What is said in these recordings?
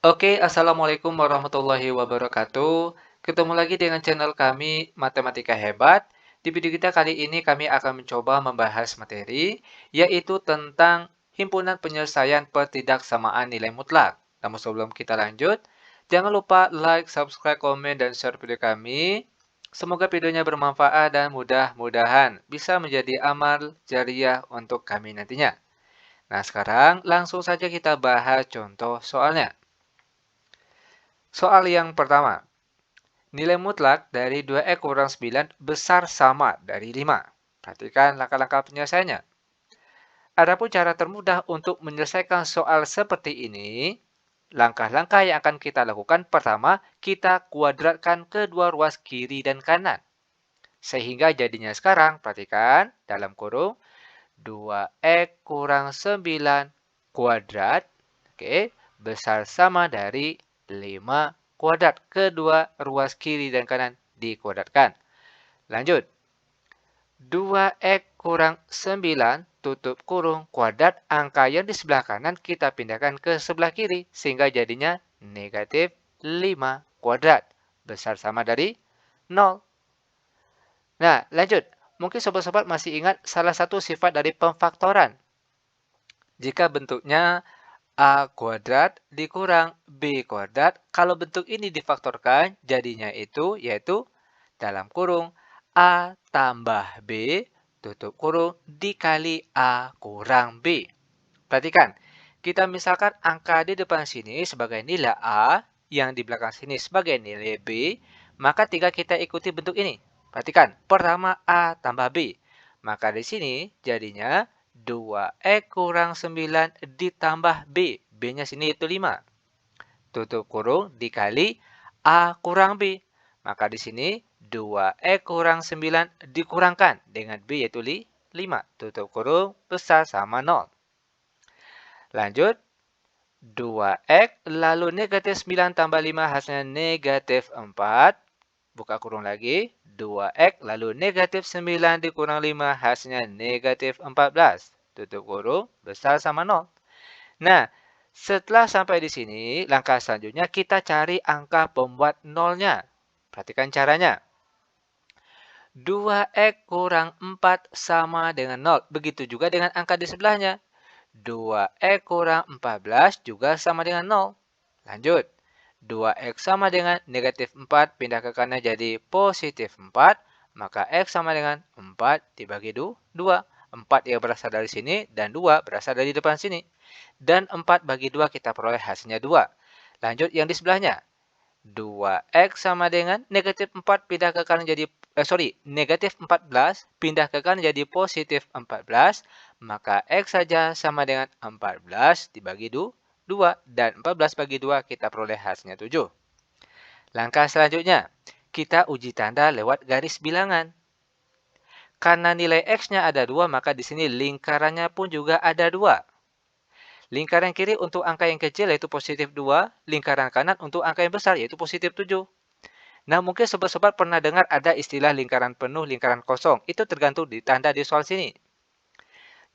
Oke, Assalamualaikum warahmatullahi wabarakatuh. Ketemu lagi dengan channel kami, Matematika Hebat. Di video kita kali ini kami akan mencoba membahas materi, yaitu tentang himpunan penyelesaian pertidaksamaan nilai mutlak. Namun sebelum kita lanjut, jangan lupa like, subscribe, komen, dan share video kami. Semoga videonya bermanfaat dan mudah-mudahan bisa menjadi amal jariah untuk kami nantinya. Nah, sekarang langsung saja kita bahas contoh soalnya. Soal yang pertama, nilai mutlak dari 2x kurang 9 besar sama dari 5. Perhatikan langkah-langkah penyelesaiannya. Adapun cara termudah untuk menyelesaikan soal seperti ini, langkah-langkah yang akan kita lakukan pertama, kita kuadratkan kedua ruas kiri dan kanan. Sehingga jadinya sekarang, perhatikan dalam kurung 2x kurang 9 kuadrat, oke, besar sama dari 5 kuadrat. Kedua ruas kiri dan kanan dikuadratkan. Lanjut. 2x kurang 9 tutup kurung kuadrat angka yang di sebelah kanan kita pindahkan ke sebelah kiri sehingga jadinya negatif 5 kuadrat. Besar sama dari 0. Nah, lanjut. Mungkin sobat-sobat masih ingat salah satu sifat dari pemfaktoran. Jika bentuknya A kuadrat dikurang B kuadrat, kalau bentuk ini difaktorkan, jadinya yaitu dalam kurung A tambah B, tutup kurung, dikali A kurang B. Perhatikan, kita misalkan angka di depan sini sebagai nilai A, yang di belakang sini sebagai nilai B, maka tinggal kita ikuti bentuk ini. Perhatikan, pertama A tambah B. Maka di sini jadinya 2x kurang 9 ditambah B. B-nya sini itu 5. Tutup kurung dikali A kurang B. Maka di sini 2x kurang 9 dikurangkan dengan B yaitu 5. Tutup kurung besar sama 0. Lanjut. 2x lalu negatif 9 tambah 5 hasilnya negatif 4. Buka kurung lagi. 2x lalu negatif 9 dikurang 5 hasilnya negatif 14. Tutup kurung besar sama 0. Nah, setelah sampai di sini, langkah selanjutnya kita cari angka pembuat nolnya. Perhatikan caranya. 2x kurang 4 sama dengan 0. Begitu juga dengan angka di sebelahnya. 2x kurang 14 juga sama dengan 0. Lanjut. 2x sama dengan negatif 4 pindah ke kanan jadi positif 4. Maka x sama dengan 4 dibagi 2. 4 yang berasal dari sini dan 2 berasal dari depan sini. Dan 4 bagi 2 kita peroleh hasilnya 2. Lanjut yang di sebelahnya. 2x sama dengan negatif 4 pindah ke kanan jadi negatif 14 pindah ke kanan jadi positif 14, maka x saja sama dengan 14 dibagi 2 dan 14 bagi 2 kita peroleh hasilnya 7. Langkah selanjutnya, kita uji tanda lewat garis bilangan. Karena nilai x-nya ada 2, maka di sini lingkarannya pun juga ada 2. Lingkaran kiri untuk angka yang kecil yaitu positif 2, lingkaran kanan untuk angka yang besar yaitu positif 7. Nah, mungkin sobat-sobat pernah dengar ada istilah lingkaran penuh, lingkaran kosong. Itu tergantung di tanda di soal sini.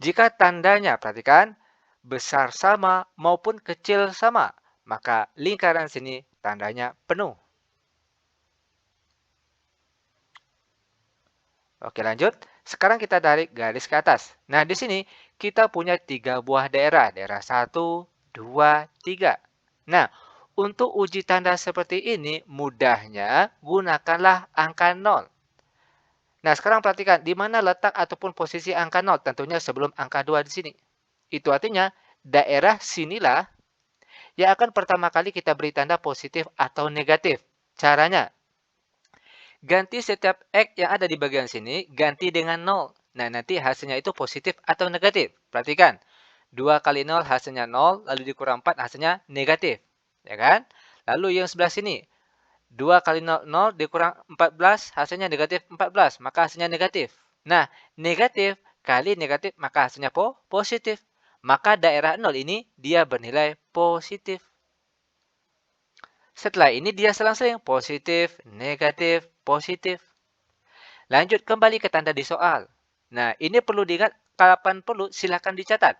Jika tandanya, perhatikan, besar sama maupun kecil sama, maka lingkaran sini tandanya penuh. Oke, lanjut. Sekarang kita tarik garis ke atas. Nah, di sini kita punya 3 buah daerah. Daerah 1, 2, 3. Nah, untuk uji tanda seperti ini, mudahnya gunakanlah angka 0. Nah, sekarang perhatikan di mana letak ataupun posisi angka 0. Tentunya sebelum angka 2 di sini. Itu artinya daerah sinilah yang akan pertama kali kita beri tanda positif atau negatif. Caranya, ganti setiap X yang ada di bagian sini, ganti dengan 0. Nah, nanti hasilnya itu positif atau negatif. Perhatikan, 2 kali 0 hasilnya 0, lalu dikurang 4 hasilnya negatif. Ya kan? Lalu yang sebelah sini, 2 kali 0, 0 dikurang 14, hasilnya negatif 14, maka hasilnya negatif. Nah, negatif kali negatif, maka hasilnya positif. Maka daerah 0 ini dia bernilai positif. Setelah ini dia selang-seling positif, negatif, positif. Lanjut kembali ke tanda di soal. Nah, ini perlu diingat, kapan perlu silakan dicatat.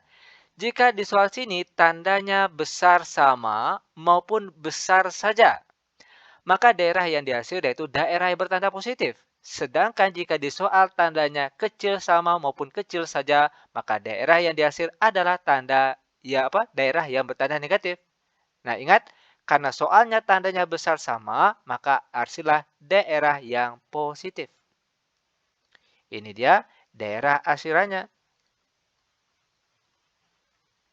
Jika di soal sini tandanya besar sama maupun besar saja, maka daerah yang dihasil yaitu daerah yang bertanda positif. Sedangkan jika di soal tandanya kecil sama maupun kecil saja, maka daerah yang dihasil adalah daerah yang bertanda negatif. Nah, ingat, karena soalnya tandanya besar sama, maka artilah daerah yang positif. Ini dia daerah arsirannya.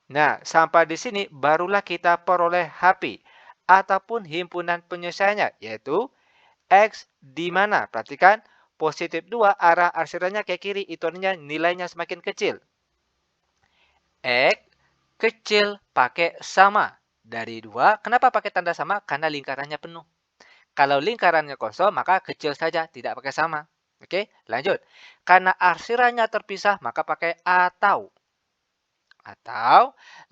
Nah, sampai di sini barulah kita peroleh HP ataupun himpunan penyelesaiannya, yaitu X di mana. Perhatikan, positif 2 arah arsirannya ke kiri, itu artinya nilainya semakin kecil. X kecil pakai sama. Dari 2, kenapa pakai tanda sama? Karena lingkarannya penuh. Kalau lingkarannya kosong, maka kecil saja, tidak pakai sama. Oke, lanjut. Karena arsirannya terpisah, maka pakai atau.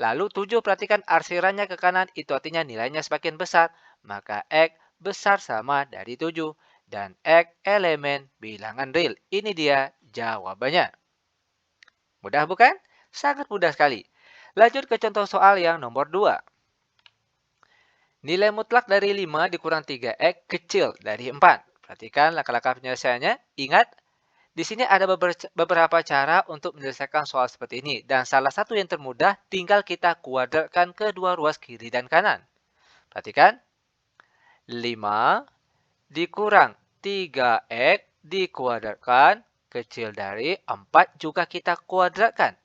Lalu 7 perhatikan arsirannya ke kanan, itu artinya nilainya semakin besar. Maka X besar sama dari 7. Dan X elemen bilangan real. Ini dia jawabannya. Mudah bukan? Sangat mudah sekali. Lanjut ke contoh soal yang nomor 2. Nilai mutlak dari 5 dikurang 3X kecil dari 4. Perhatikan langkah-langkah penyelesaiannya. Ingat, di sini ada beberapa cara untuk menyelesaikan soal seperti ini. Dan salah satu yang termudah, tinggal kita kuadratkan kedua ruas kiri dan kanan. Perhatikan, 5 dikurang 3X dikuadratkan kecil dari 4 juga kita kuadratkan.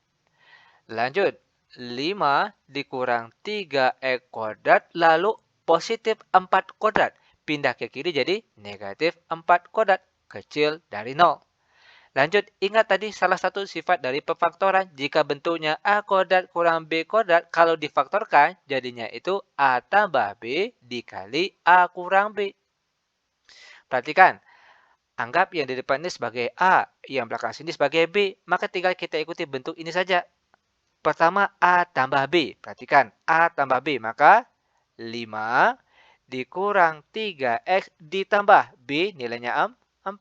Lanjut, 5 dikurang 3X kuadrat, lalu positif 4 kuadrat. Pindah ke kiri jadi negatif 4 kuadrat, kecil dari 0. Lanjut, ingat tadi salah satu sifat dari pefaktoran. Jika bentuknya A kuadrat kurang B kuadrat, kalau difaktorkan, jadinya itu A tambah B dikali A kurang B. Perhatikan, anggap yang di depan ini sebagai A, yang belakang sini sebagai B. Maka tinggal kita ikuti bentuk ini saja. Pertama, A tambah B. Perhatikan, A tambah B. Maka 5 dikurang 3X ditambah B nilainya 4.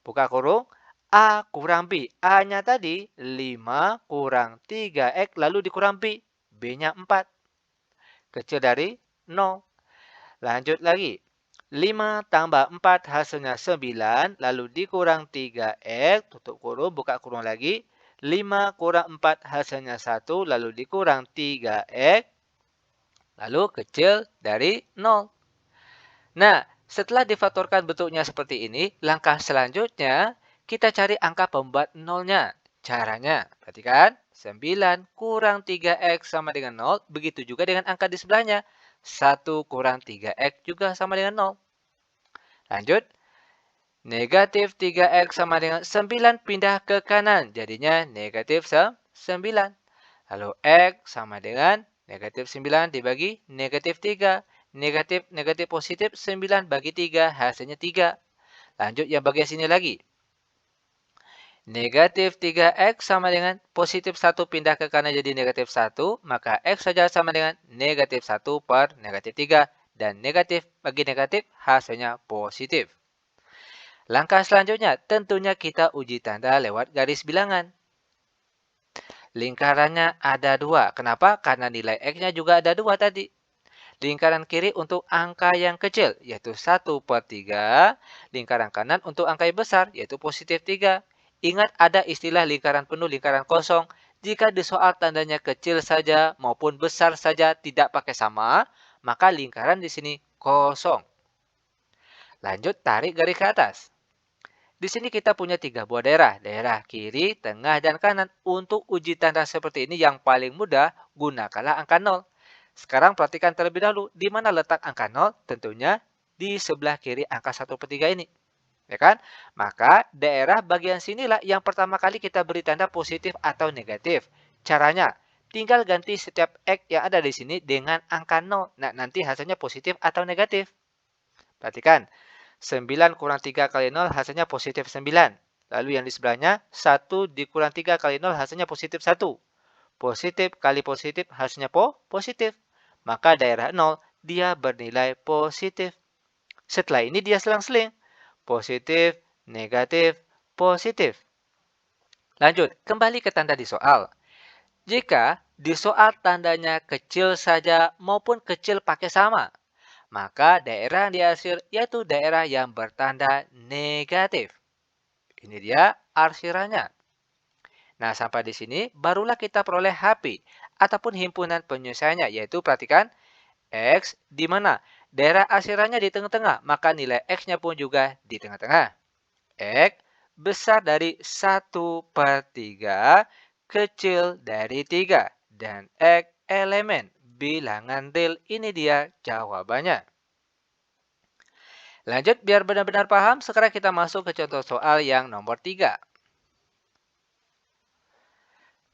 Buka kurung, A kurang B. A-nya tadi 5 kurang 3X lalu dikurang B. B-nya 4. Kecil dari 0. Lanjut lagi. 5 tambah 4 hasilnya 9. Lalu dikurang 3X. Tutup kurung, buka kurung lagi. 5 kurang 4 hasilnya 1. Lalu dikurang 3X. Lalu kecil dari 0. Nah, setelah difaktorkan bentuknya seperti ini, langkah selanjutnya kita cari angka pembuat nolnya. Caranya, perhatikan, 9 kurang 3X sama dengan 0, begitu juga dengan angka di sebelahnya. 1 kurang 3X juga sama dengan 0. Lanjut, negatif 3X sama dengan 9 pindah ke kanan, jadinya negatif 9. Lalu X sama dengan negatif 9 dibagi negatif 3. Negatif, negatif positif, 9 bagi 3, hasilnya 3. Lanjut yang bagian sini lagi. Negatif 3X sama dengan positif 1 pindah ke kanan jadi negatif 1. Maka X saja sama dengan negatif 1 per negatif 3. Dan negatif bagi negatif, hasilnya positif. Langkah selanjutnya, tentunya kita uji tanda lewat garis bilangan. Lingkarannya ada 2. Kenapa? Karena nilai X-nya juga ada 2 tadi. Lingkaran kiri untuk angka yang kecil, yaitu 1 per 3. Lingkaran kanan untuk angka yang besar, yaitu positif 3. Ingat ada istilah lingkaran penuh, lingkaran kosong. Jika di soal tandanya kecil saja maupun besar saja tidak pakai sama, maka lingkaran di sini kosong. Lanjut tarik garis ke atas. Di sini kita punya 3 buah daerah. Daerah kiri, tengah, dan kanan. Untuk uji tanda seperti ini yang paling mudah, gunakanlah angka 0. Sekarang perhatikan terlebih dahulu, di mana letak angka 0? Tentunya di sebelah kiri angka 1 per 3 ini. Ya kan? Maka daerah bagian sinilah yang pertama kali kita beri tanda positif atau negatif. Caranya, tinggal ganti setiap X yang ada di sini dengan angka 0. Nah, nanti hasilnya positif atau negatif. Perhatikan, 9 kurang 3 kali 0 hasilnya positif 9. Lalu yang di sebelahnya, 1 dikurang 3 kali 0 hasilnya positif 1. Positif kali positif hasilnya positif. Maka daerah 0 dia bernilai positif. Setelah ini dia selang-seling. Positif, negatif, positif. Lanjut, kembali ke tanda di soal. Jika di soal tandanya kecil saja maupun kecil pakai sama, maka daerah yang diarsir yaitu daerah yang bertanda negatif. Ini dia arsirannya. Nah, sampai di sini barulah kita peroleh HP ataupun himpunan penyelesaiannya, yaitu perhatikan X di mana daerah arsirannya di tengah-tengah, maka nilai X-nya pun juga di tengah-tengah. X besar dari 1/3 kecil dari 3 dan X elemen bilangan real. Ini dia jawabannya. Lanjut, biar benar-benar paham, sekarang kita masuk ke contoh soal yang nomor 3.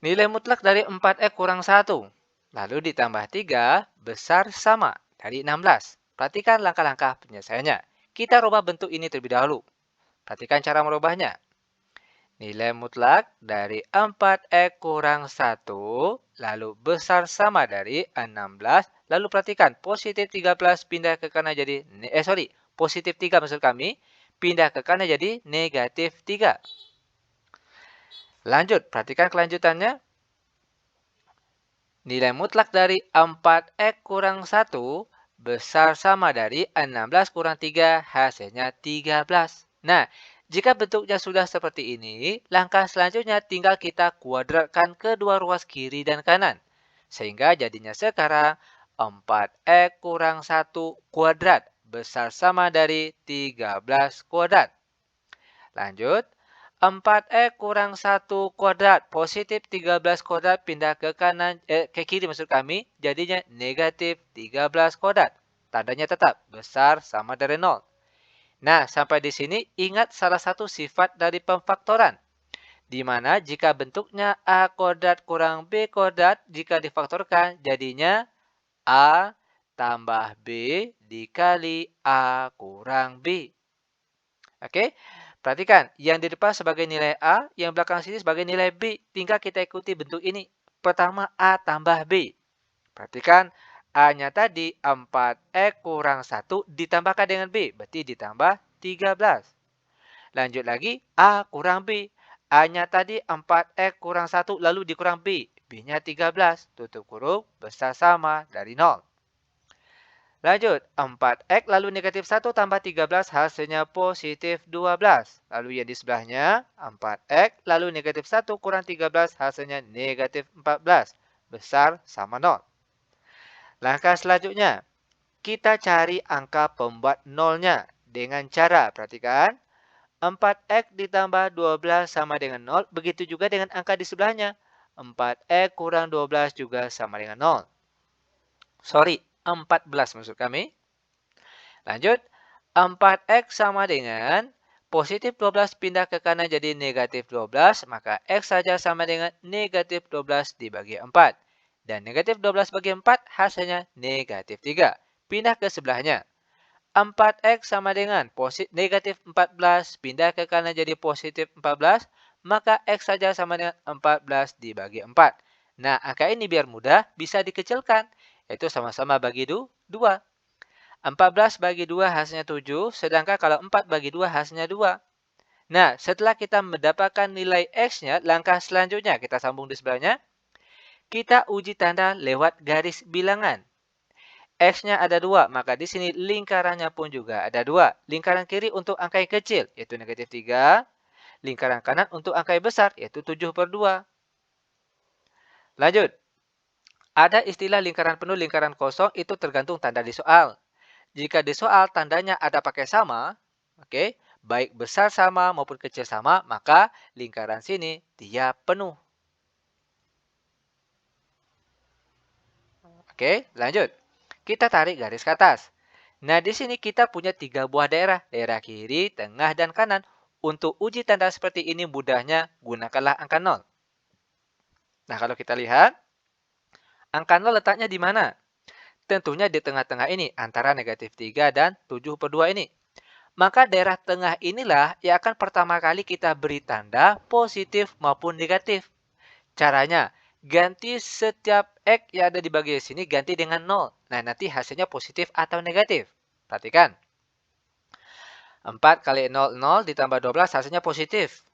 Nilai mutlak dari 4X kurang 1, lalu ditambah 3 besar sama dari 16. Perhatikan langkah-langkah penyelesaiannya. Kita rubah bentuk ini terlebih dahulu. Perhatikan cara merubahnya. Nilai mutlak dari 4X kurang 1, lalu besar sama dari 16. Lalu perhatikan, positif 13 pindah ke kanan jadi, positif 3 maksud kami, pindah ke kanan jadi negatif 3. Lanjut, perhatikan kelanjutannya. Nilai mutlak dari 4X kurang 1 besar sama dari 16 kurang 3, hasilnya 13. Nah, jika bentuknya sudah seperti ini, langkah selanjutnya tinggal kita kuadratkan kedua ruas kiri dan kanan. Sehingga jadinya sekarang 4X kurang 1 kuadrat besar sama dari 13 kuadrat. Lanjut, 4X kurang 1 kuadrat, positif 13 kuadrat pindah ke kanan, ke kiri maksud kami, jadinya negatif 13 kuadrat. Tandanya tetap, besar sama dari 0. Nah, sampai di sini ingat salah satu sifat dari pemfaktoran. Di mana jika bentuknya A kuadrat kurang B kuadrat, jika difaktorkan jadinya A tambah B dikali A kurang B. Oke, perhatikan, yang di depan sebagai nilai A, yang belakang sini sebagai nilai B. Tinggal kita ikuti bentuk ini. Pertama, A tambah B. Perhatikan, A-nya tadi 4X kurang 1 ditambahkan dengan B. Berarti ditambah 13. Lanjut lagi, A kurang B. A-nya tadi 4X kurang 1 lalu dikurang B. B-nya 13. Tutup kurung, besar sama dari 0. Lanjut, 4X lalu negatif 1 tambah 13 hasilnya positif 12. Lalu yang di sebelahnya 4X lalu negatif 1 kurang 13 hasilnya negatif 14. Besar sama 0. Langkah selanjutnya, kita cari angka pembuat nolnya dengan cara, perhatikan, 4X ditambah 12 sama dengan 0. Begitu juga dengan angka di sebelahnya. 4X kurang 12 juga sama dengan 0. 14 maksud kami. Lanjut, 4X sama dengan positif 12 pindah ke kanan jadi negatif 12, maka X saja sama dengan negatif 12 dibagi 4. Dan negatif 12 bagi 4 hasilnya negatif 3. Pindah ke sebelahnya. 4X sama dengan negatif 14 pindah ke kanan jadi positif 14, maka X saja sama dengan 14 dibagi 4. Nah, angka ini biar mudah bisa dikecilkan, yaitu sama-sama bagi 2. 14 bagi 2 hasilnya 7, sedangkan kalau 4 bagi 2 hasilnya 2. Nah, setelah kita mendapatkan nilai X-nya, langkah selanjutnya kita sambung di sebelahnya. Kita uji tanda lewat garis bilangan. X-nya ada 2, maka di sini lingkarannya pun juga ada 2. Lingkaran kiri untuk angka yang kecil, yaitu negatif 3. Lingkaran kanan untuk angka yang besar, yaitu 7/2. Lanjut. Ada istilah lingkaran penuh, lingkaran kosong, itu tergantung tanda di soal. Jika di soal tandanya ada pakai sama, oke, baik besar sama maupun kecil sama, maka lingkaran sini dia penuh. Oke, lanjut. Kita tarik garis ke atas. Nah, di sini kita punya 3 buah daerah, daerah kiri, tengah, dan kanan. Untuk uji tanda seperti ini mudahnya gunakanlah angka 0. Nah, kalau kita lihat, angka 0 letaknya di mana? Tentunya di tengah-tengah ini, antara negatif 3 dan 7/2 ini. Maka daerah tengah inilah yang akan pertama kali kita beri tanda positif maupun negatif. Caranya, ganti setiap X yang ada di bagian sini ganti dengan 0. Nah, nanti hasilnya positif atau negatif. Perhatikan. 4 kali 0, 0 ditambah 12 hasilnya positif.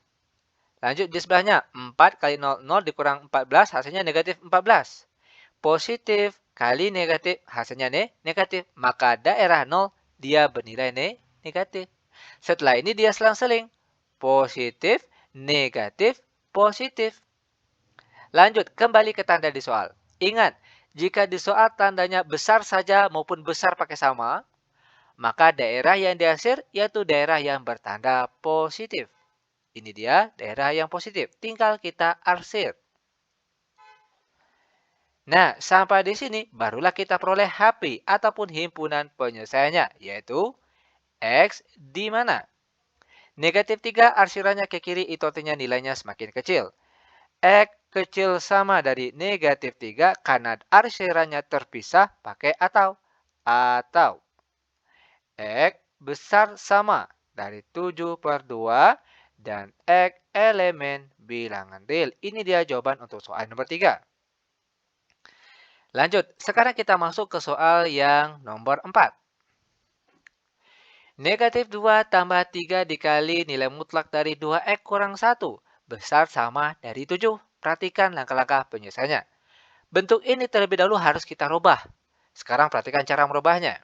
Lanjut di sebelahnya, 4 kali 0, 0 dikurang 14 hasilnya negatif 14. Positif kali negatif hasilnya negatif. Maka daerah 0 dia bernilai negatif. Setelah ini dia selang-seling. Positif, negatif, positif. Lanjut, kembali ke tanda di soal. Ingat, jika di soal tandanya besar saja maupun besar pakai sama, maka daerah yang diarsir yaitu daerah yang bertanda positif. Ini dia daerah yang positif. Tinggal kita arsir. Nah, sampai di sini barulah kita peroleh HP ataupun himpunan penyelesaiannya, yaitu X di mana? Negatif 3 arsirannya ke kiri, itu artinya nilainya semakin kecil. X kecil sama dari negatif 3 karena arsirannya terpisah pakai atau. Atau X besar sama dari 7/2 dan X elemen bilangan real. Ini dia jawaban untuk soal nomor 3. Lanjut, sekarang kita masuk ke soal yang nomor 4. Negatif 2 tambah 3 dikali nilai mutlak dari 2X kurang 1 besar sama dari 7. Perhatikan langkah-langkah penyelesaiannya. Bentuk ini terlebih dahulu harus kita rubah. Sekarang perhatikan cara merubahnya.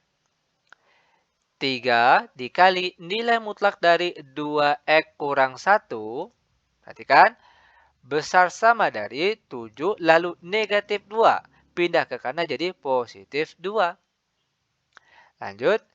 3 dikali nilai mutlak dari 2X kurang 1. Perhatikan, besar sama dari 7 lalu negatif 2. Pindah ke kanan jadi positif 2. Lanjut,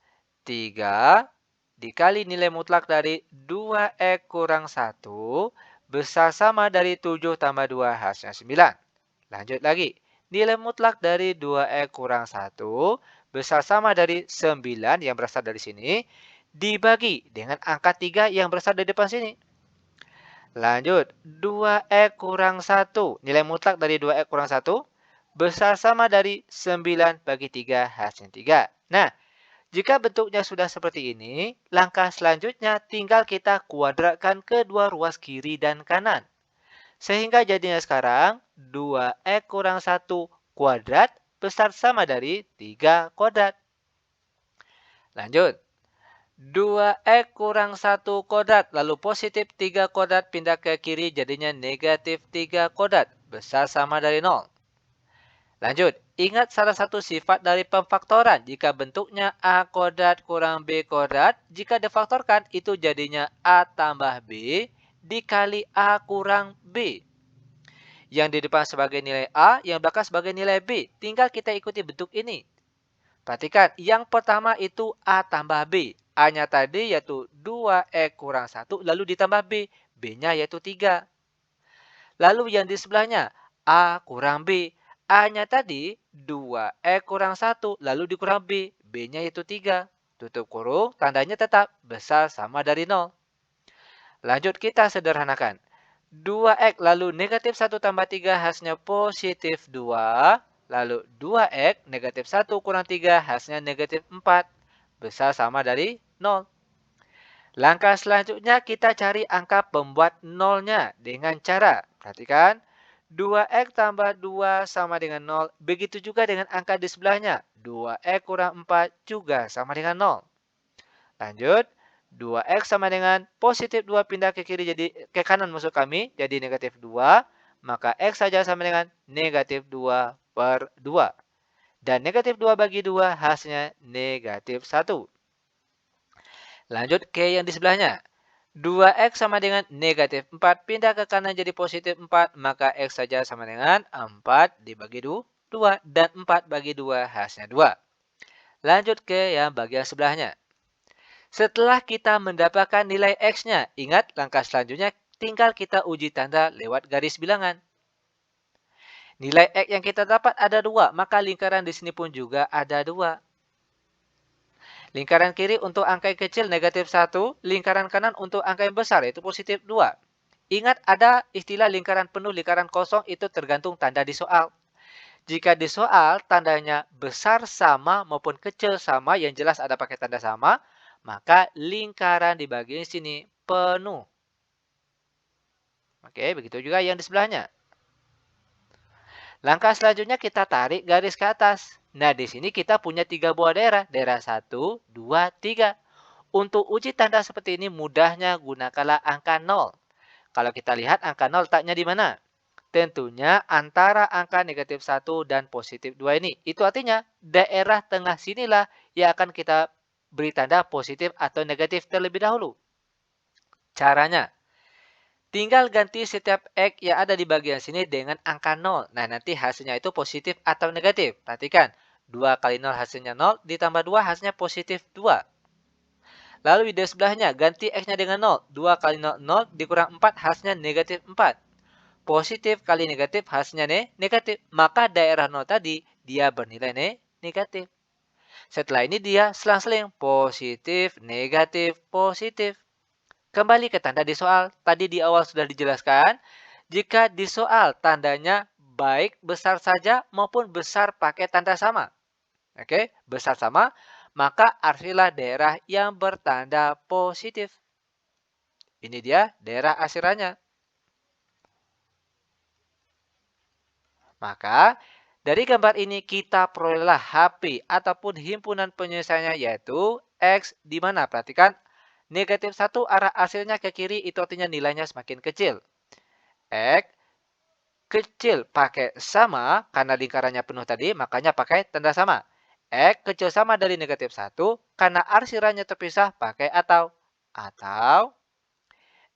3 dikali nilai mutlak dari 2X kurang 1 besar sama dari 7 tambah 2 hasilnya 9. Lanjut lagi, nilai mutlak dari 2X kurang 1 besar sama dari 9 yang berasal dari sini dibagi dengan angka 3 yang berasal dari depan sini. Lanjut, 2X kurang 1. Nilai mutlak dari 2X kurang 1 besar sama dari 9 bagi 3 hasilnya 3. Nah, jika bentuknya sudah seperti ini, langkah selanjutnya tinggal kita kuadratkan kedua ruas kiri dan kanan. Sehingga jadinya sekarang 2X kurang 1 kuadrat besar sama dari 3 kuadrat. Lanjut. 2X kurang 1 kuadrat, lalu positif 3 kuadrat pindah ke kiri jadinya negatif 3 kuadrat, besar sama dari 0. Lanjut, ingat salah satu sifat dari pemfaktoran. Jika bentuknya A kuadrat kurang B kuadrat, jika difaktorkan itu jadinya A tambah B dikali A kurang B. Yang di depan sebagai nilai A, yang belakang sebagai nilai B. Tinggal kita ikuti bentuk ini. Perhatikan, yang pertama itu A tambah B. A-nya tadi yaitu 2X kurang 1, lalu ditambah B. B-nya yaitu 3. Lalu yang di sebelahnya, A kurang B. A-nya tadi 2X kurang 1, lalu dikurang B. B-nya yaitu 3. Tutup kurung, tandanya tetap besar sama dari 0. Lanjut kita sederhanakan. 2X lalu negatif 1 tambah 3 hasilnya positif 2. Lalu 2X negatif 1 kurang 3 hasilnya negatif 4. Besar sama dari 0. Langkah selanjutnya kita cari angka pembuat nolnya dengan cara, perhatikan, 2X tambah 2 sama dengan 0. Begitu juga dengan angka di sebelahnya, 2X kurang 4 juga sama dengan 0. Lanjut, 2X sama dengan positif 2 pindah ke kiri jadi ke kanan maksud kami, jadi negatif 2. Maka X saja sama dengan negatif 2/2. Dan negatif 2 bagi 2 hasilnya negatif 1. Lanjut ke yang di sebelahnya. 2X sama dengan negatif 4. Pindah ke kanan jadi positif 4. Maka X saja sama dengan 4 dibagi 2. Dan 4 bagi 2 hasilnya 2. Lanjut ke yang bagian sebelahnya. Setelah kita mendapatkan nilai X-nya, ingat langkah selanjutnya tinggal kita uji tanda lewat garis bilangan. Nilai X yang kita dapat ada 2, maka lingkaran di sini pun juga ada 2. Lingkaran kiri untuk angka yang kecil negatif 1, lingkaran kanan untuk angka yang besar yaitu positif 2. Ingat ada istilah lingkaran penuh, lingkaran kosong itu tergantung tanda di soal. Jika di soal tandanya besar sama maupun kecil sama yang jelas ada pakai tanda sama, maka lingkaran di bagian sini penuh. Oke, begitu juga yang di sebelahnya. Langkah selanjutnya kita tarik garis ke atas. Nah, di sini kita punya 3 buah daerah. Daerah 1, 2, 3. Untuk uji tanda seperti ini mudahnya gunakanlah angka 0. Kalau kita lihat angka 0 letaknya di mana? Tentunya antara angka negatif 1 dan positif 2 ini. Itu artinya daerah tengah sinilah yang akan kita beri tanda positif atau negatif terlebih dahulu. Caranya, tinggal ganti setiap X yang ada di bagian sini dengan angka 0. Nah, nanti hasilnya itu positif atau negatif. Perhatikan, 2 kali 0 hasilnya 0, ditambah 2 hasilnya positif 2. Lalu di sebelahnya, ganti X-nya dengan 0. 2 kali 0, 0 dikurang 4 hasilnya negatif 4. Positif kali negatif hasilnya negatif. Maka daerah 0 tadi, dia bernilai negatif. Setelah ini dia selang-seling positif, negatif, positif. Kembali ke tanda di soal. Tadi di awal sudah dijelaskan, jika di soal tandanya baik besar saja maupun besar pakai tanda sama. Oke, besar sama, maka artilah daerah yang bertanda positif. Ini dia daerah asirannya. Maka, dari gambar ini kita perolehlah HP ataupun himpunan penyelesaiannya yaitu X di mana? Perhatikan, negatif 1 arah hasilnya ke kiri itu artinya nilainya semakin kecil. X kecil pakai sama, karena lingkarannya penuh tadi, makanya pakai tanda sama. X kecil sama dari negatif 1, karena arsirannya terpisah, pakai atau. Atau,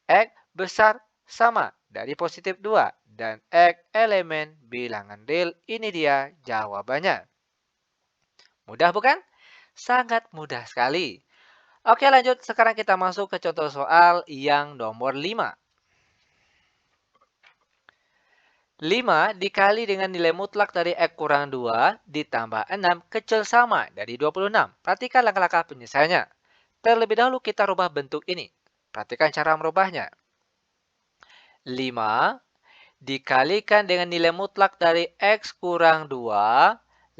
X besar sama dari positif 2. Dan X elemen bilangan real, ini dia jawabannya. Mudah bukan? Sangat mudah sekali. Oke lanjut, sekarang kita masuk ke contoh soal yang nomor 5. 5 dikali dengan nilai mutlak dari X kurang 2 ditambah 6 kecil sama dari 26. Perhatikan langkah-langkah penyelesaiannya. Terlebih dahulu kita rubah bentuk ini. Perhatikan cara merubahnya. 5 dikalikan dengan nilai mutlak dari X kurang 2,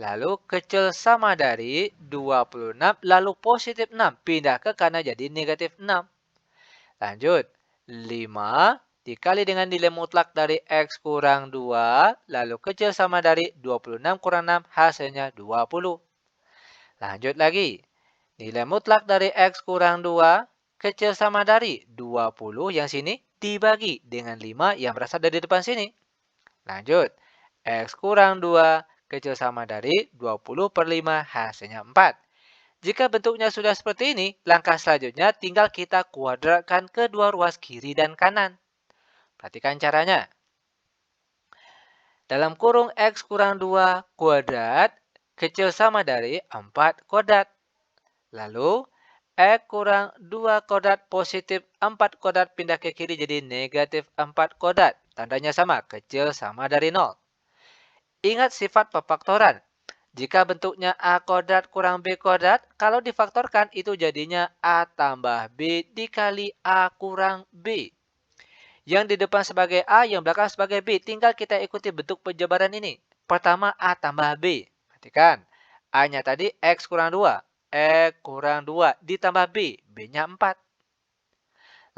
lalu kecil sama dari 26, lalu positif 6. Pindah ke kanan jadi negatif 6. Lanjut, 5 dikali dengan nilai mutlak dari X kurang 2, lalu kecil sama dari 26 kurang 6, hasilnya 20. Lanjut lagi, nilai mutlak dari X kurang 2, kecil sama dari 20 yang sini, dibagi dengan 5 yang berasal dari depan sini. Lanjut, X kurang 2 kecil sama dari 20 per 5 hasilnya 4. Jika bentuknya sudah seperti ini, langkah selanjutnya tinggal kita kuadratkan kedua ruas kiri dan kanan. Perhatikan caranya. Dalam kurung X kurang 2 kuadrat kecil sama dari 4 kuadrat. Lalu, X kurang 2 kuadrat positif 4 kuadrat pindah ke kiri jadi negatif 4 kuadrat. Tandanya sama, kecil sama dari 0. Ingat sifat pefaktoran. Jika bentuknya A kuadrat kurang B kuadrat, kalau difaktorkan itu jadinya A tambah B dikali A kurang B. Yang di depan sebagai A, yang belakang sebagai B. Tinggal kita ikuti bentuk penjabaran ini. Pertama A tambah B. Perhatikan, A-nya tadi X kurang 2. X kurang 2 ditambah B. B-nya 4.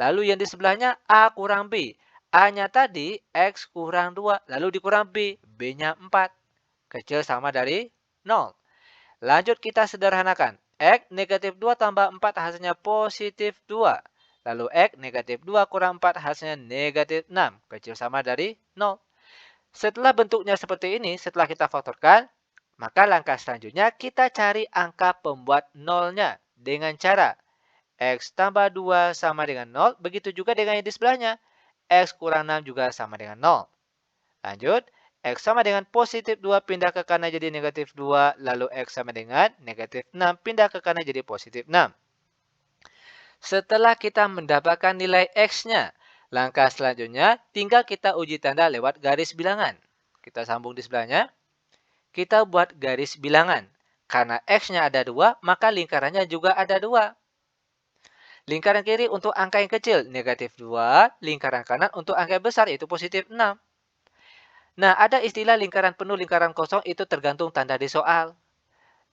Lalu yang di sebelahnya A kurang B. A-nya tadi X kurang 2. Lalu dikurang B. B-nya 4. Kecil sama dari 0. Lanjut kita sederhanakan. X negatif 2 tambah 4 hasilnya positif 2. Lalu X negatif 2 kurang 4 hasilnya negatif 6. Kecil sama dari 0. Setelah bentuknya seperti ini, setelah kita faktorkan, maka langkah selanjutnya kita cari angka pembuat nolnya dengan cara X tambah 2 sama dengan 0. Begitu juga dengan yang di sebelahnya. X kurang 6 juga sama dengan 0. Lanjut, X sama dengan positif 2 pindah ke kanan jadi negatif 2. Lalu X sama dengan negatif 6 pindah ke kanan jadi positif 6. Setelah kita mendapatkan nilai X-nya, langkah selanjutnya tinggal kita uji tanda lewat garis bilangan. Kita sambung di sebelahnya. Kita buat garis bilangan. Karena X-nya ada 2, maka lingkarannya juga ada 2. Lingkaran kiri untuk angka yang kecil, negatif 2. Lingkaran kanan untuk angka yang besar, yaitu positif 6. Nah, ada istilah lingkaran penuh, lingkaran kosong, itu tergantung tanda di soal.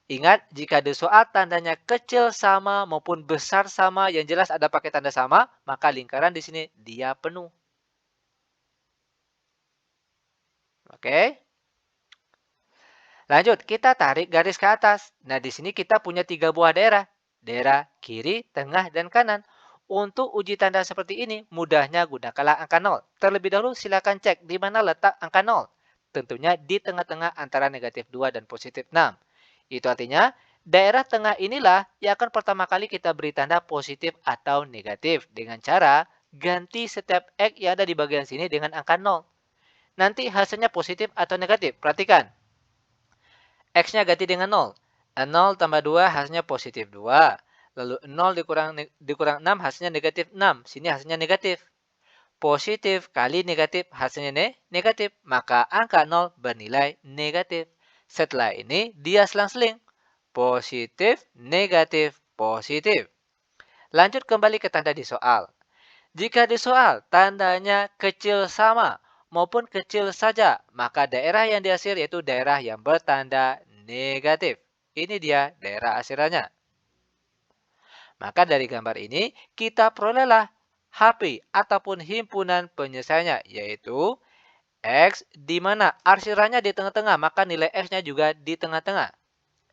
Ingat, jika di soal tandanya kecil sama maupun besar sama, yang jelas ada pakai tanda sama, maka lingkaran di sini dia penuh. Oke. Lanjut, kita tarik garis ke atas. Nah, di sini kita punya 3 buah daerah. Daerah kiri, tengah, dan kanan. Untuk uji tanda seperti ini, mudahnya gunakanlah angka 0. Terlebih dahulu silakan cek di mana letak angka 0. Tentunya di tengah-tengah antara negatif 2 dan positif 6. Itu artinya, daerah tengah inilah yang akan pertama kali kita beri tanda positif atau negatif dengan cara ganti setiap X yang ada di bagian sini dengan angka 0. Nanti hasilnya positif atau negatif. Perhatikan. X-nya ganti dengan 0. 0 tambah 2 hasilnya positif 2. Lalu 0 dikurang 6 hasilnya negatif 6. Sini hasilnya negatif. Positif kali negatif hasilnya negatif. Maka angka 0 bernilai negatif. Setelah ini dia selang-seling. Positif, negatif, positif. Lanjut kembali ke tanda di soal. Jika di soal tandanya kecil sama maupun kecil saja, maka daerah yang diasir yaitu daerah yang bertanda negatif. Ini dia daerah asirannya. Maka dari gambar ini, kita perolehlah HP ataupun himpunan penyelesaiannya, yaitu X di mana arsirannya di tengah-tengah, maka nilai X-nya juga di tengah-tengah.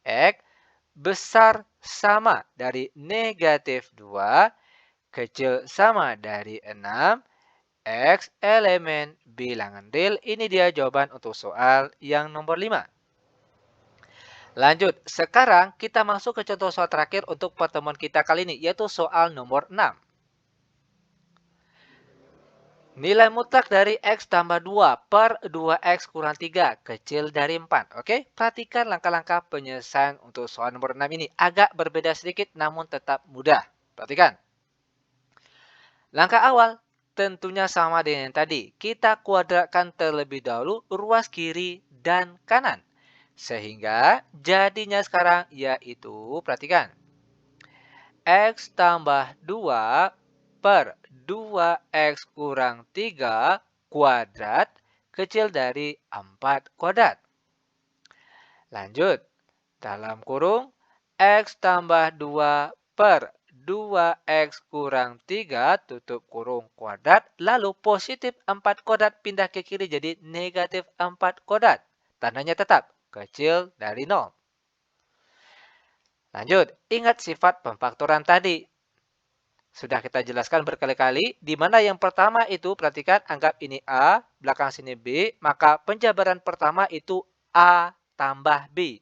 X besar sama dari negatif 2, kecil sama dari 6, X elemen bilangan real. Ini dia jawaban untuk soal yang nomor 5. Lanjut, sekarang kita masuk ke contoh soal terakhir untuk pertemuan kita kali ini, yaitu soal nomor 6. Nilai mutlak dari X tambah 2 per 2X kurang 3 kecil dari 4. Oke, perhatikan langkah-langkah penyelesaian untuk soal nomor 6 ini. Agak berbeda sedikit namun tetap mudah. Perhatikan. Langkah awal tentunya sama dengan yang tadi. Kita kuadratkan terlebih dahulu ruas kiri dan kanan. Sehingga jadinya sekarang yaitu, perhatikan. X tambah 2 per 2X kurang 3 kuadrat kecil dari 4 kuadrat. Lanjut. Dalam kurung, X tambah 2 per 2X kurang 3 tutup kurung kuadrat. Lalu positif 4 kuadrat pindah ke kiri jadi negatif 4 kuadrat. Tandanya tetap kecil dari 0. Lanjut, ingat sifat pemfaktoran tadi. Sudah kita jelaskan berkali-kali, di mana yang pertama itu, perhatikan, anggap ini A, belakang sini B, maka penjabaran pertama itu A tambah B.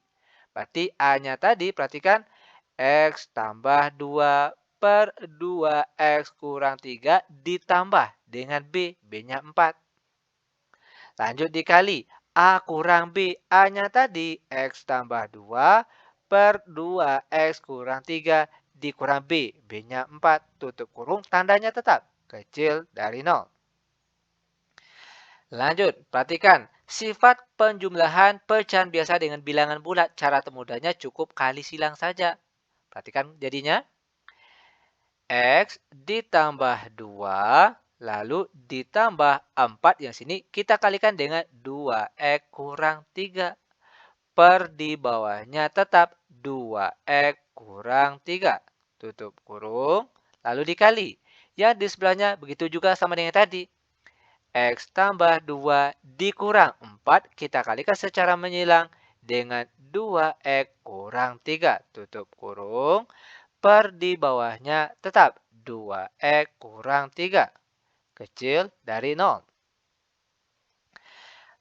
Berarti A-nya tadi, perhatikan, X tambah 2 per 2X kurang 3 ditambah dengan B, B-nya 4. Lanjut dikali, A kurang B, A-nya tadi, X tambah 2 per 2X kurang 3 dikurang B, B-nya 4, tutup kurung, tandanya tetap kecil dari 0. Lanjut, perhatikan, sifat penjumlahan pecahan biasa dengan bilangan bulat, cara termudahnya cukup kali silang saja. Perhatikan jadinya, X ditambah 2, lalu ditambah 4 yang sini kita kalikan dengan 2X kurang 3. Per di bawahnya tetap 2X kurang 3. Tutup kurung, lalu dikali. Yang di sebelahnya begitu juga sama dengan tadi. X tambah 2 dikurang 4, kita kalikan secara menyilang dengan 2X kurang 3. Tutup kurung, per di bawahnya tetap 2X kurang 3. Kecil dari 0.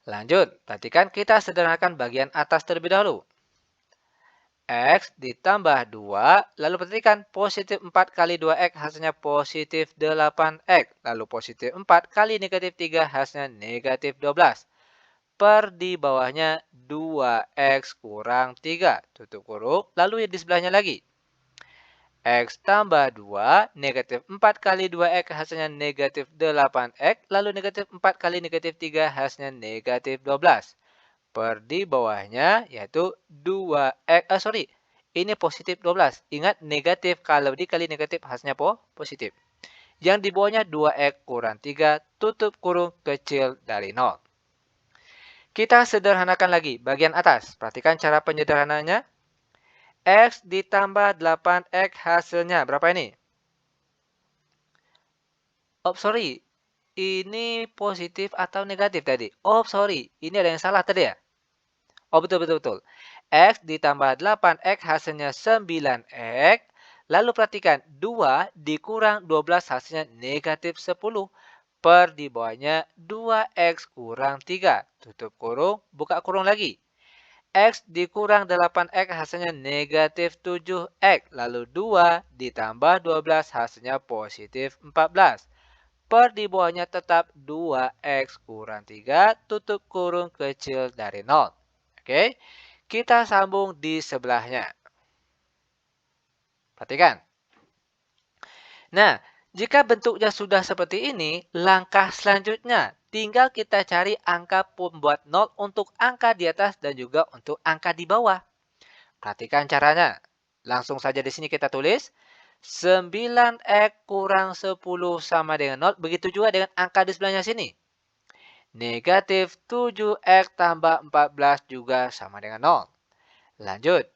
Lanjut, perhatikan kita sederhanakan bagian atas terlebih dahulu. X ditambah 2, lalu perhatikan positif 4 kali 2X hasilnya positif 8X. Lalu positif 4 kali negatif 3 hasilnya negatif 12. Per di bawahnya 2X kurang 3. Tutup kurung, lalu di sebelahnya lagi. X tambah 2, negatif 4 kali 2X hasilnya negatif 8X, lalu negatif 4 kali negatif 3 hasilnya negatif 12. Per di bawahnya yaitu 2X, ini positif 12. Ingat negatif kalau dikali negatif hasilnya positif. Yang di bawahnya 2X kurang 3, tutup kurung kecil dari 0. Kita sederhanakan lagi bagian atas. Perhatikan cara penyederhananya. X ditambah 8X hasilnya berapa ini? Oh, sorry. Ini positif atau negatif tadi? Oh, sorry. Ini ada yang salah tadi ya? Oh, betul. X ditambah 8X hasilnya 9X. Lalu perhatikan, 2 dikurang 12 hasilnya negatif 10. Per di bawahnya 2x kurang 3. Tutup kurung, buka kurung lagi. X dikurang 8x hasilnya negatif 7x. Lalu 2 ditambah 12 hasilnya positif 14. Per di bawahnya tetap 2x kurang 3, tutup kurung kecil dari 0. Oke, kita sambung di sebelahnya. Perhatikan. Nah, jika bentuknya sudah seperti ini, langkah selanjutnya tinggal kita cari angka pembuat 0 untuk angka di atas dan juga untuk angka di bawah. Perhatikan caranya. Langsung saja di sini kita tulis 9x kurang 10 sama dengan 0. Begitu juga dengan angka di sebelahnya sini. Negatif 7x tambah 14 juga sama dengan 0. Lanjut.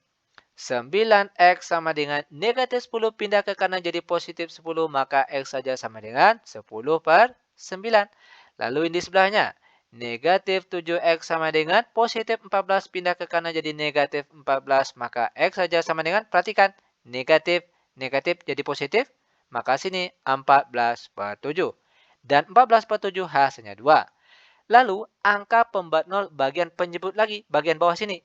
9x sama dengan negatif 10 pindah ke kanan jadi positif 10, maka x saja sama dengan 10 per 9. Lalu ini di sebelahnya, negatif 7x sama dengan positif 14 pindah ke kanan jadi negatif 14, maka x saja sama dengan, perhatikan, negatif, negatif jadi positif, maka sini 14 per 7. Dan 14 per 7 hasilnya 2. Lalu angka pembuat 0 bagian penyebut lagi, bagian bawah sini.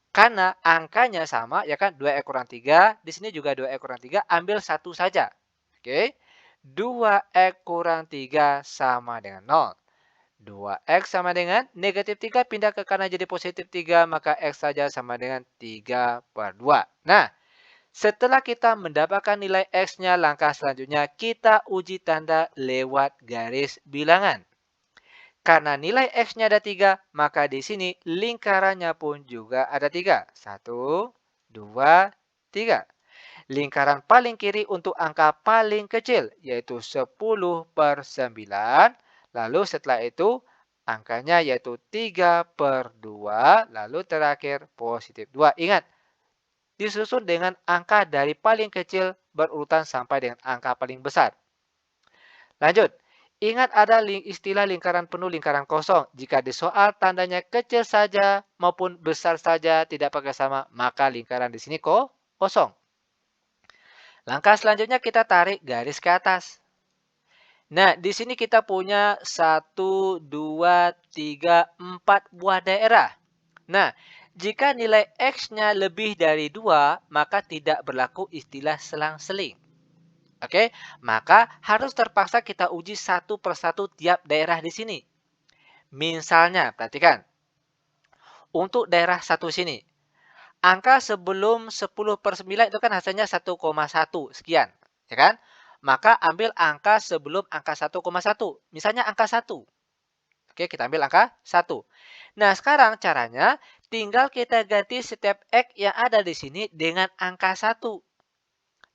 Karena angkanya sama, ya kan? 2x kurang 3. Di sini juga 2x kurang 3. Ambil satu saja. Oke. 2x kurang 3 sama dengan 0. 2x sama dengan negatif 3. Pindah ke kanan jadi positif 3. Maka x saja sama dengan 3 per 2. Nah, setelah kita mendapatkan nilai x-nya, langkah selanjutnya kita uji tanda lewat garis bilangan. Karena nilai x-nya ada 3, maka di sini lingkarannya pun juga ada 3. 1, 2, 3. Lingkaran paling kiri untuk angka paling kecil, yaitu 10 per 9. Lalu setelah itu, angkanya yaitu 3 per 2. Lalu terakhir positif 2. Ingat, disusun dengan angka dari paling kecil berurutan sampai dengan angka paling besar. Lanjut. Ingat ada istilah lingkaran penuh, lingkaran kosong. Jika di soal tandanya kecil saja maupun besar saja tidak pakai sama, maka lingkaran di sini kosong. Langkah selanjutnya kita tarik garis ke atas. Nah, di sini kita punya 1, 2, 3, 4 buah daerah. Nah, jika nilai X-nya lebih dari 2, maka tidak berlaku istilah selang-seling. Oke, maka harus terpaksa kita uji satu persatu tiap daerah di sini. Misalnya, perhatikan. Untuk daerah 1 sini, angka sebelum 10 per 9 itu kan hasilnya 1,1 sekian. Ya kan? Maka ambil angka sebelum angka 1,1. Misalnya angka 1. Oke, kita ambil angka 1. Nah, sekarang caranya tinggal kita ganti setiap X yang ada di sini dengan angka 1.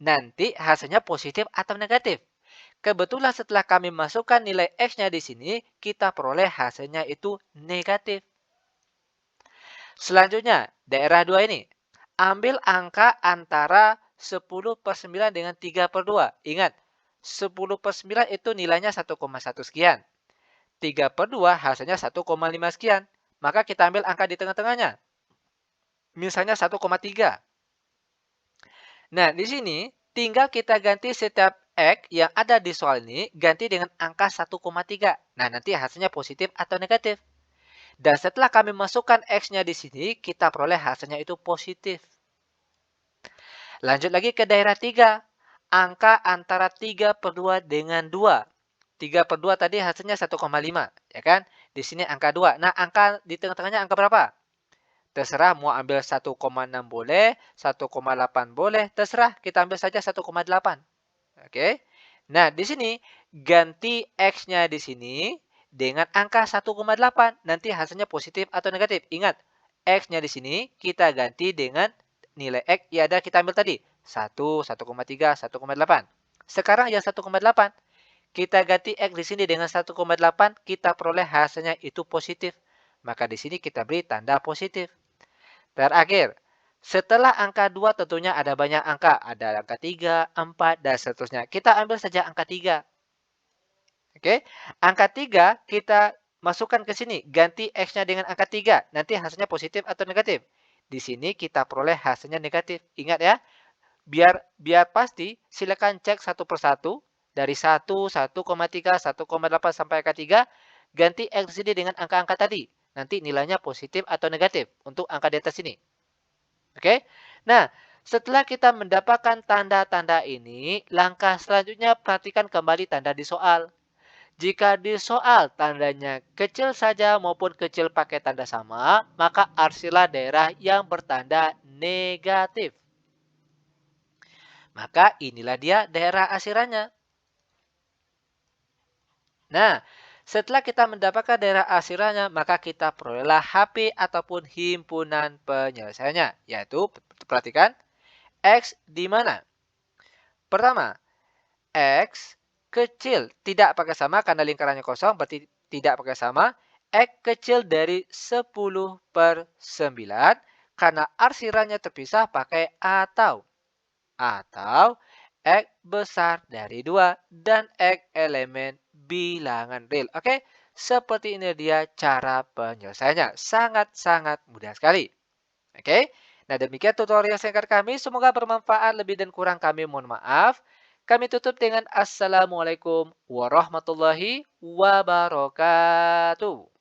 Nanti hasilnya positif atau negatif. Kebetulan setelah kami masukkan nilai X-nya di sini, kita peroleh hasilnya itu negatif. Selanjutnya, daerah 2 ini. Ambil angka antara 10 per 9 dengan 3 per 2. Ingat, 10 per 9 itu nilainya 1,1 sekian. 3 per 2 hasilnya 1,5 sekian. Maka kita ambil angka di tengah-tengahnya. Misalnya 1,3. Nah, di sini tinggal kita ganti setiap X yang ada di soal ini ganti dengan angka 1,3. Nah, nanti hasilnya positif atau negatif. Dan setelah kami masukkan X-nya di sini, kita peroleh hasilnya itu positif. Lanjut lagi ke daerah 3. Angka antara 3 per 2 dengan 2. 3 per 2 tadi hasilnya 1,5. Ya kan? Di sini angka 2. Nah, angka di tengah-tengahnya angka berapa? Terserah mau ambil 1,6 boleh, 1,8 boleh, terserah kita ambil saja 1,8. Oke. Nah, di sini ganti X-nya di sini dengan angka 1,8. Nanti hasilnya positif atau negatif. Ingat, X-nya di sini kita ganti dengan nilai X ya ada kita ambil tadi. 1, 1,3, 1,8. Sekarang yang 1,8. Kita ganti X di sini dengan 1,8. Kita peroleh hasilnya itu positif. Maka di sini kita beri tanda positif. Terakhir, setelah angka 2 tentunya ada banyak angka. Ada angka 3, 4, dan seterusnya. Kita ambil saja angka 3. Oke, angka 3 kita masukkan ke sini. Ganti X-nya dengan angka 3. Nanti hasilnya positif atau negatif. Di sini kita peroleh hasilnya negatif. Ingat ya, Biar pasti, silakan cek satu persatu dari 1,3, 1,8 sampai angka 3, ganti X ini dengan angka-angka tadi. Nanti nilainya positif atau negatif untuk angka di atas ini. Oke? Nah, setelah kita mendapatkan tanda-tanda ini, langkah selanjutnya perhatikan kembali tanda di soal. Jika di soal tandanya kecil saja maupun kecil pakai tanda sama, maka arsilah daerah yang bertanda negatif. Maka inilah dia daerah asirannya. Nah, setelah kita mendapatkan daerah asirannya, maka kita perolehlah HP ataupun himpunan penyelesaiannya. Yaitu, perhatikan, X di mana? Pertama, X kecil. Tidak pakai sama karena lingkarannya kosong, berarti tidak pakai sama. X kecil dari 10/9 karena arsirannya terpisah pakai atau. Atau X besar dari 2 dan X elemen bilangan real. Oke, seperti ini dia cara penyelesaiannya. Sangat-sangat mudah sekali. Oke, nah demikian tutorial singkat kami. Semoga bermanfaat. Lebih dan kurang kami mohon maaf. Kami tutup dengan Assalamualaikum warahmatullahi wabarakatuh.